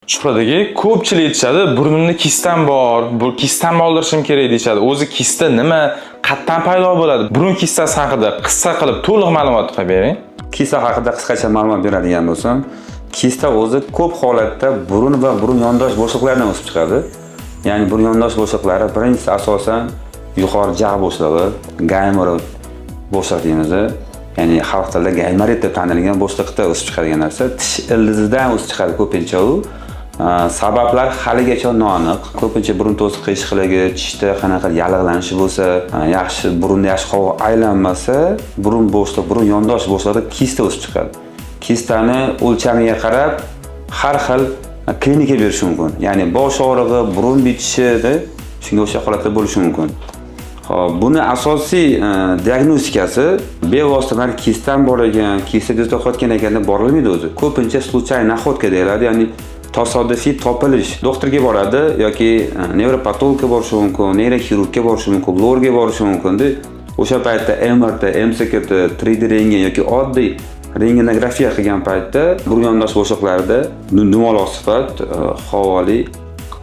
Shuhradagi ko'pchilik aytishadi, burnimda kistam bor, bu kistamni oldirishim kerak deyishadi. O'zi kista nima, qayerdan paydo bo'ladi? Burun kistasi haqida qisqa qilib to'liq ma'lumot bering. Kista haqida qisqacha ma'lumot beradigan bo'lsam, kista o'zi ko'p holatda burun va burun yondosh bo'shliqlaridan o'sib chiqadi. Ya'ni burun yondosh bo'shliqlari birinchisi asosan yuqori jag' bo'shlig'i, gaymer bo'shliq deymiz. Ya'ni xalq tilida gaymarit deb tanilgan bo'shliqda o'sib chiqadigan narsa, tish ildizidan o'sib chiqadi ko'pincha u. Sabablar haligacha noaniq. Ko'pincha burun to'siq qiyshiqligi, tishda qanaqa yallig'lanishi bo'lsa, yaxshi burunda yaxshi havo aylanmasa, burun bo'shliq, burun yondosh bo'shliqda kista o'sib chiqadi. Kistani o'lchamiga qarab har xil klinika berishi mumkin. Ya'ni bosh og'rig'i, burun bitishida shunga o'xshash holatlar bo'lishi mumkin. Xo'p, buni asosiy diagnostikasi bevosita mana kistam bor ekan, kista ko'zda qotgan ekan deb borilmaydi o'zi. Ko'pincha случайный находка deyiladi, ya'ni tasodifiy topilish. Doktorga boradi yoki nevropatologga borishi mumkin, neyroxirurgga borishi mumkin, lorga borishi mumkin. O'sha paytda MRT, MCT, 3D rentgen yoki oddiy rentgenografiya qilgan paytda burun yondosh bo'shliqlarida dumaloq sifat, havoli,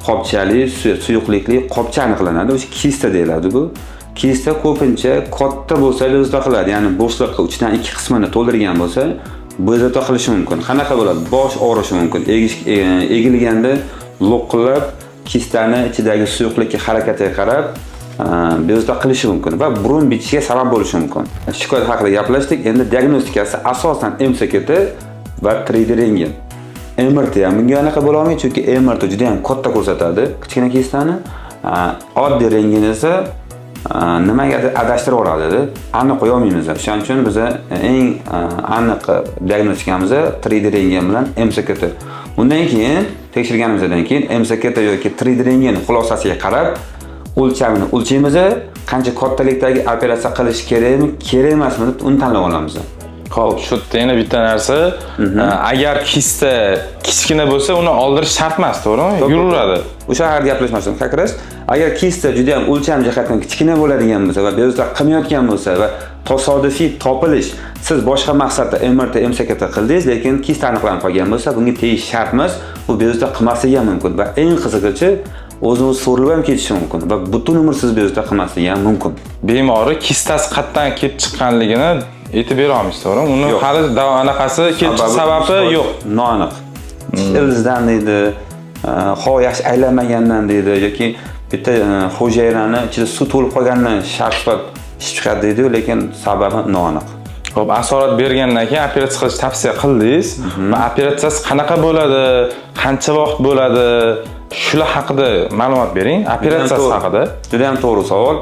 qopchali, suyuqlikli qopcha aniqlanadi. O'sha kista deyiladi bu. Kista ko'pincha katta bo'lsa bezovta qiladi, ya'ni bo'shliqqa uchdan ikki qismini to'ldirgan bo'lsa, bezovta qilishi mumkin. Qanaqa bo'ladi? Bosh og'rishi mumkin. Egilganda lo'qillab kistani ichidagi suyuqlikka harakatiga qarab bezovta qilishi mumkin va burun bitishiga sabab bo'lishi mumkin. Shikoyat haqida gaplashdik. Endi diagnostikasi asosan MCT va 3D rentgen. MRT ham bunga anaqa bo'la olmaydi, chunki MRT juda ham katta ko'rsatadi kichkina kistani. Oddiy rentgen esa nimagadir adashtirib yuboradi. Aniq qo'ya olmaymiz. Shuning uchun biz eng aniq diagnostikamiz 3D rentgen bilan MCT. Undan keyin tekshirganimizdan keyin MCT yoki 3D rentgen xulosasiga qarab o'lchamini o'lchaymiz, qancha kattalikdagi operatsiya qilish kerakmi, kerak emasmi deb uni tanlab olamiz. Xo'p, shu yerda yana bitta narsa, agar kista kichkina bo'lsa, uni oldirish shart emas, to'g'rimi? Yuraveradi. O'sha haqida gaplashmoqchiman. Haqiqat, agar kista juda ham o'lcham jihatdan kichkina bo'ladigan bo'lsa va bezovta qilmayotgan bo'lsa va tasodifiy topilish, siz boshqa maqsadda MRT, MCT qildingiz, lekin kista aniqlanib qolgan bo'lsa, bunga tegish shart emas. Bu bezovta qilmasligi ham mumkin va eng qizig'ichi o'zini so'rilib ham ketishi mumkin va butun umr siz bezovta qilmasligi ham mumkin. Bemori kistasi qayerdan kelib chiqqanligini aytib bera olmaysiz, to'g'rimi? Uni hali anaqasi kelib sababi yo'q. Noaniq. Ildizdan deydi, havo yaxshi aylanmagandan deydi yoki bitta hujayrani ichida suv to'lib qolgandan sharqsifat chiqadi deydi, lekin sababi noaniq. Xo'p, asorat bergandan keyin operatsiya qilish tavsiya qildingiz. Va operatsiyasi qanaqa bo'ladi, qancha vaqt bo'ladi? Shular haqida ma'lumot bering. Operatsiyasi haqida. Juda ham to'g'ri savol.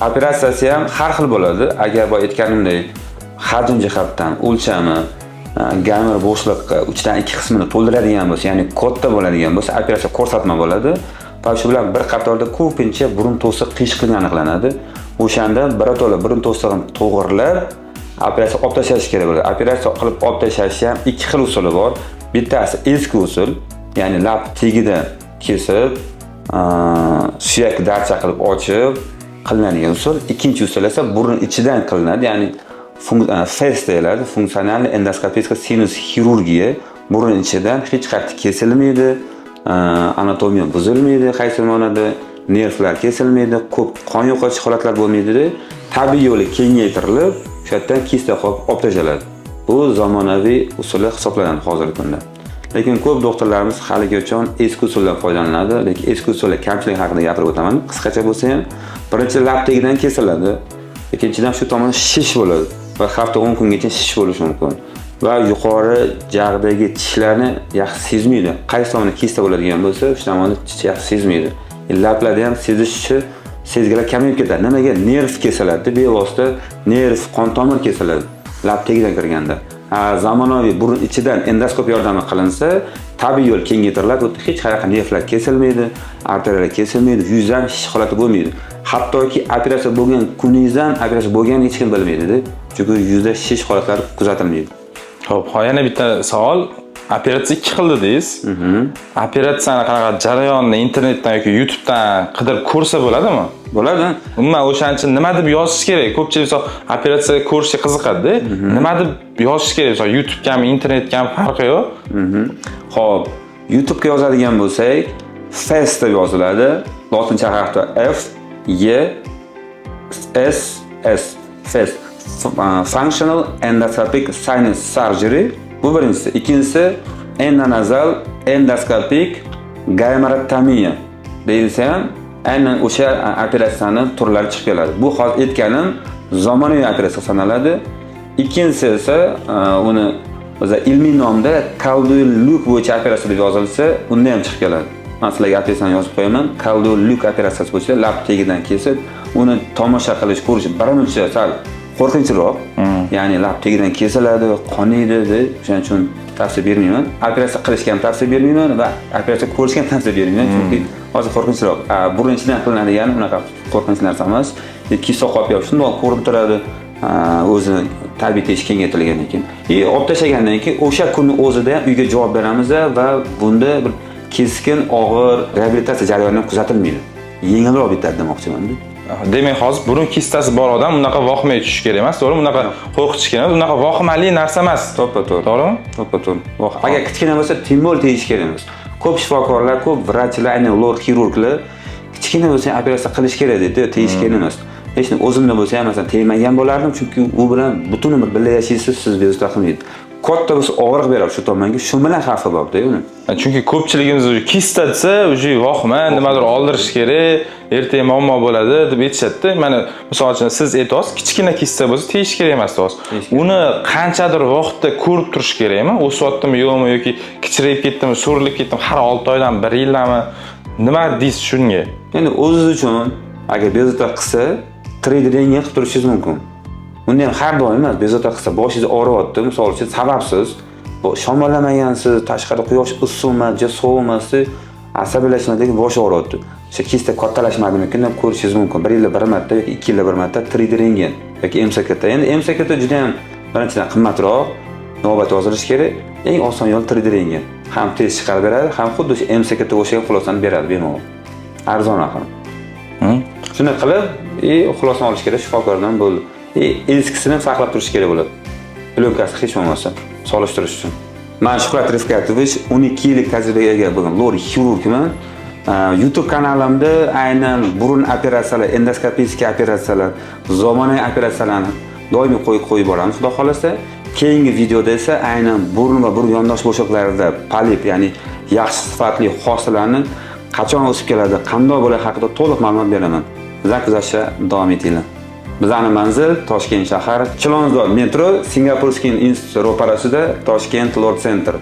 Operatsiyasi ham har xil bo'ladi. Agar bu aytganimdek hajm jihatdan o'lchami gaymer bo'shliqqa 3 dan 2 qismini to'ldiradigan bo'lsa, ya'ni katta bo'ladigan bo'lsa, operatsiya ko'rsatma bo'ladi. Va shu bilan bir qatorda ko'pincha burun to'siq qiyshiqligi aniqlanadi. O'shanda birato'la burun to'sig'ini to'g'rilab, operatsiya olib tashlash kerak bo'ladi. Operatsiya qilib olib tashlashning ham ikki xil usuli bor. Bittasi eski usul, ya'ni lab tagida kesib, suyak darcha qilib ochib qilinadigan usul. Ikkinchi usul esa burun ichidan qilinadi, ya'ni FES deyiladi, funksional endoskopiya sinus xirurgiya. Burun ichidan hech qanday kesilmaydi, anatomiya buzilmaydi, qaysi ma'noda nervlar kesilmaydi, ko'p qon yo'qotish holatlari bo'lmaydi. Tabiiy yo'li kengaytirilib, o'sha yerdan kista olib tashlanadi. Bu zamonaviy usul hisoblanadi hozirgi kunda. Lekin ko'p doktorlarimiz haligacha eski usuldan foydalanadi, lekin eski usullar kamchiligi haqida gapirib o'taman. Qisqacha bo'lsa ham, birinchi lab tagidan kesiladi. Ikkinchidan shu tomon shish bo'ladi va hafta 10 kungacha shish bo'lishi mumkin. Va yuqori jag'dagi tishlarni yaxshi sezmaydi. Qaysi tomoni kista bo'ladigan bo'lsa, o'sha tomonni tish yaxshi sezmaydi. Lablarda ham sezishi sezgilar kamayib ketadi. Nimaga? Nerv kesiladi, bevosita nerv, qon tomir kesiladi lab tagidan kirganda. Zamonaviy burun ichidan endoskop yordami qilinsa, tabiiy yo'l kengaytiriladi, hech qanaqa nervlar kesilmaydi, arteriyalar kesilmaydi, yuzdan shish holati bo'lmaydi. Hattoki operatsiya bo'lgan kuningizdan operatsiya bo'lganini hech kim bilmaydi, chunki yuzda shish holatlari kuzatilmaydi. Xo'p, yana bitta savol. Operatsiya ikki xil dedingiz. Operatsiyani qanaqa jarayonni internetdan yoki YouTubedan qidirib ko'rsa bo'ladimi? Bo'ladi. Umuman o'shaning uchun nima deb yozish kerak? Ko'pchilik operatsiya ko'rishga qiziqadi. Nima deb yozish kerak? YouTube'gami, internetgami farqi yo'q. Xo'p, YouTube'ga yozadigan bo'lsak, FES deb yoziladi. Lotincha harfda F, E, S, S. FES. Functional Endoscopic Sinus Surgery. Bu birinchisi. Ikkinchisi endonazal endoscopic gamerotomiya deyilsa ham aynan o'sha operatsiyani turlari chiqib keladi. Bu hozir aytganim zamonaviy operatsiya sanaladi. Ikkinchisi esa uni o'zi ilmiy nomda Caldwell Luke bo'yicha operatsiya deb yozilsa, unda ham chiqib keladi. Men sizlarga operatsiyani yozib qo'yaman. Caldwell Luke operatsiyasi bo'yicha lab tagidan kesib, uni tomosha qilish, ko'rish birinchi sal qo'rqinchroq. Ya'ni lab tagidan kesiladi, qonaydi deb, shuning uchun tavsiya bermayman. Operatsiya qilishga ham tavsiya bermayman va operatsiya ko'rishga ham tavsiya bermayman, chunki hozir qo'rqinchroq. Birinchidan qilinadigan unaqa qo'rqinch narsa emas. Kissa qolib shundoq ko'rib turadi. O'zini tabiiy tez kengaytirilgandan keyin. Olib tashlagandan keyin o'sha kunning o'zida ham uyga javob beramiz va bunda bir keskin og'ir reabilitatsiya jarayoni kuzatilmaydi. Yengilroq bitadi demoqchiman. Demak, hozir burun kistasi bor odam unaqa voqmay tushish kerak emas, to'g'rimi? Unaqa qo'rqitish kerak emas, unaqa voqmali narsa emas. To'ppa-to'g'ri. To'g'rimi? To'ppa-to'g'ri. Agar kichkina bo'lsa, timol tegish kerak emas. Ko'p shifokorlar, ko'p vrachlar, aynan ular xirurglar kichkina bo'lsa operatsiya qilish kerak deydi, tegish kerak emas. Hech kim o'zimda bo'lsa ham masalan tegmagan bo'lardim, chunki u bilan butun umr birga yashaysiz, siz bezovta qilmaydi. Katta bo'lsa og'riq beradi shu tomonga, shu bilan xavfi bor-da uni. Chunki ko'pchiligimiz kista desa, o'sha voqma, nimadir oldirish kerak, ertaga muammo bo'ladi deb aytishadi. Mana misol uchun siz aytasiz, kichkina kista bo'lsa tegish kerak emas deysiz. Uni qanchadir vaqtda ko'rib turish kerakmi? O'syaptimi yo'qmi yoki kichrayib ketdimi, so'rilib ketdimi, har 6 oydan 1 yildanmi? Nima deysiz shunga? Endi o'zingiz uchun agar bezovta qilsa 3D rentgen qilib turishingiz mumkin. Unda ham har doim emas, bezovta qilsa boshingiz og'riyapti, misol uchun sababsiz, shamollamagansiz, tashqarida quyosh issiqmas, sovuqmas, asabiylashmadagi bosh og'riyapti. O'sha kista kattalashmadimikin deb ko'rishingiz mumkin. 1 yilda 1 marta yoki 2 yilda 1 marta 3D rentgen yoki MCT. Endi MCT juda ham birinchidan qimmatroq, navbat yozilish kerak. Eng oson yo'l 3D rentgen. Ham tez chiqarib beradi, ham xuddi o'sha MCT o'xshagan xulosani beradi bemalol. Arzon ham. Shuni qilib, xulosani olish kerak shifokordan bo'ldi. Eskisini saqlab turish kerak bo'ladi. Plyonкасы hech bo'lmasa solishtirish uchun. Men Shuhrat Rifkatovich 12 yillik tajribaga ega bo'lgan lor xirurgman. YouTube kanalimda aynan burun operatsiyalar, endoskopik operatsiyalar, zamonaviy operatsiyalarni doimiy qo'yib boramiz, xudo xolasa. Keyingi videoda esa aynan burun va burun yondosh bo'shoqlarida polip, ya'ni yaxshi sifatli hosillarni qachon o'sib keladi, qanday bo'ladi haqida to'liq ma'lumot beraman. Bizdan kuzatishda davom etinglar. Bizning manzil Toshkent shahar, Chilonzor metro, Singapurskiy institut ro'parasida Toshkent Lord Center.